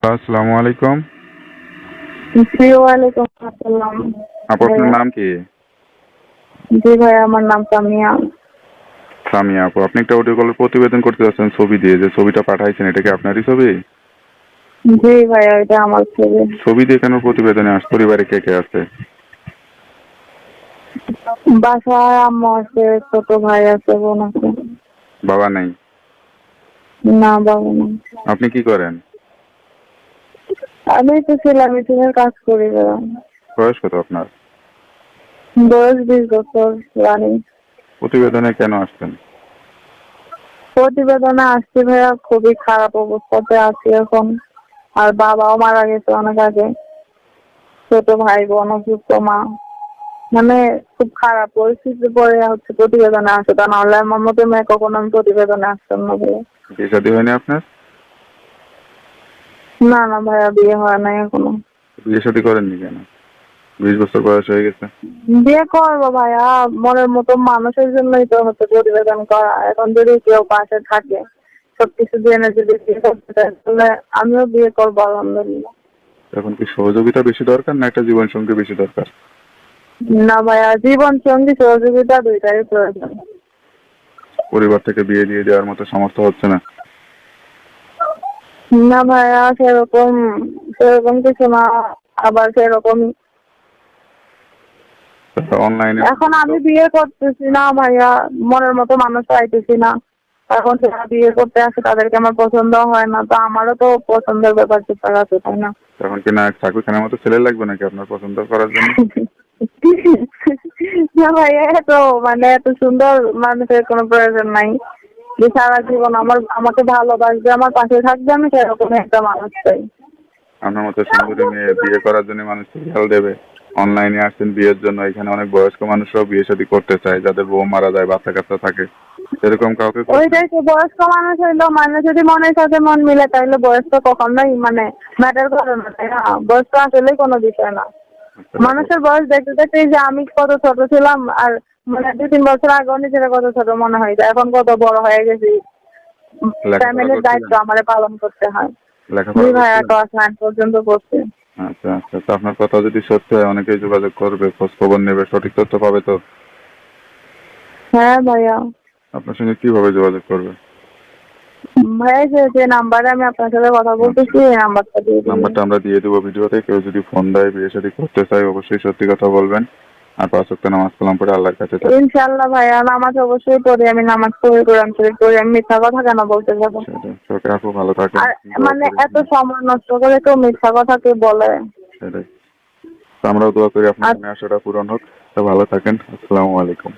আসসালামু আলাইকুম। জি, ওয়ালাইকুম আসসালাম। আপু, আপনার ভাইয়া, নাম কি? জি ভাইয়া, আমার নাম সামিয়া। সামিয়া আপু, আপনি একটা অডিও কলের প্রতিবেদন করতে যাচ্ছেন ছবি দিয়ে, যে ছবিটা পাঠাইছেন এটা কি আপনারই ছবি? জি ভাইয়া, এটা আমার ছবি। ছবি দিয়ে কেন প্রতিবেদনে পরিবারে কে কে আছে? বাসায় আম্মু আছে, ছোট ভাই আছে, বোন আছে। বাবা নাই? না, বাবা না। আপনি কি করেন? আমি তো সেলাই মেশিনের কাজ করি ভাইয়া। বয়স কত আপনার? বয়স 20 বছর রানিং। প্রতিবেদনে কেন আসছেন? প্রতিবেদনে আসছি ভাইয়া, খুবই খারাপ অবস্থাতে আছি এখন। আর বাবাও মারা গেছে অনেক আগে। ছোট ভাই বোন অসুস্থ, মা, মানে খুব খারাপ পরিস্থিতি পরে হচ্ছে প্রতিবেদনে আসে, তা নাহলে আমার মতো মেয়ে কখনো আমি প্রতিবেদনে আসতাম না ভাইয়া। বিয়ে শাদী হয়নি আপনার? না না ভাইয়া, বিয়ে হয় নাই এখনো। বিয়ে শাদী করেননি কেন? 20 বছর বয়স হয়ে গেছে। বিয়ে করবো ভাইয়া, মনের মতো মানুষের জন্যই তো হচ্ছে প্রতিবেদন করা। এখন যদি কেউ পাশে থাকে, সবকিছু জেনে যদি বিয়ে করতে চায়, তাহলে আমিও বিয়ে করবো আলহামদুলিল্লাহ। এখন কি সহযোগিতা বেশি দরকার না একটা জীবন সঙ্গী বেশি দরকার? না ভাইয়া, জীবন সঙ্গী সহযোগিতা দুইটাই প্রয়োজন। পরিবার থেকে বিয়ে দিয়ে দেওয়ার মতো সামর্থ্য হচ্ছে না? না ভাইয়া, সেরকম সেরকম কিছু না। আবার সেরকম অনলাইনে এখন আমি বিয়ে করতেছি না ভাইয়া, মনের মতো মানুষ পাইতেছি না। এখন যারা বিয়ে করতে আসে তাদেরকে আমার পছন্দ হয় না, তো আমারও তো পছন্দের ব্যাপার ব্যাপার আছে, তাই না? এখন কি না চাকরি খানের মতো ছেলে লাগবে নাকি আপনার পছন্দ করার জন্য? না ভাইয়া, এত এত সুন্দর মানুষের কোনো প্রয়োজন নাই যে সারা জীবন আমাকে ভালোবাসবে, আমার পাশে থাকবে, আমি সেরকম একটা মানুষ চাই। আপনার মতো সুন্দরী মেয়ে বিয়ে করার জন্য মানুষ খেয়াল দেবে? অনলাইনে আসছেন বিয়ের জন্য, এখানে অনেক বয়স্ক মানুষরাও বিয়ে শাদী করতে চায়, যাদের বউ মারা যায়, বাচ্চা কাচ্চা থাকে, সেরকম কাউকে করছেন? ওইটাই তো, বয়স্ক মানুষ হইলো যদি মনের সাথে মন মিলে, তাইলে বয়স্ক কখনোই ম্যাটার করে না, তাই না? বয়স্ক আসলেই কোনো বিষয় না। মানুষের বয়স দেখতে দেখতে এই যে আমি কত ছোট ছিলাম, আর 2-3 বছর আগেও নিজেরা কত ছোট মনে হয়, এখন কত বড় হয়ে গেছি। লেখাপড়া ফ্যামিলির দায়িত্ব করছিলেন? আমারে পালন করতে হয়। জি লেখাপড়া ভাইয়া, করছিলেন? ক্লাস 9 পর্যন্ত পড়ছি। আচ্ছা আচ্ছা, তো আপনার কথা যদি সত্যি হয় অনেকেই যোগাযোগ করবে, খোঁজ খবর নেবে, সঠিক তথ্য পাবে তো? হ্যাঁ ভাইয়া। আপনার সঙ্গে কিভাবে যোগাযোগ করবে? ভাইয়া, যে নাম্বারে আমি আপনার সাথে কথা আচ্ছা, বলতেছি, এই নাম্বারটা দিয়ে দিবেন। নাম্বারটা আমরা দিয়ে দেবো ভিডিওতে। কেউ যদি ফোন দেয় বিয়ে শাদী করতে চায় অবশ্যই সত্যি কথা বলবেন, আর 5 ওয়াক্ত নামাজ কালাম পড়ে আল্লাহর কাছে চাইবেন। ইনশাল্লাহ ভাইয়া, নামাজ অবশ্যই পড়ি, আমি নামাজ পড়ি, কোরআন শরীফ পড়ি, আমি মিথ্যা কথা কেন বলতে যাবো? সেটাই, সবাই আপু ভালো থাকেন, আর দোয়া করি। এত সময় নষ্ট করে কেউ মিথ্যা কথা কে বলে? সেটাই, তো আমরাও দোয়া করি আপনার আর মনে আশাটা পূরণ হোক। তো ভালো থাকেন, আসসালামু আলাইকুম।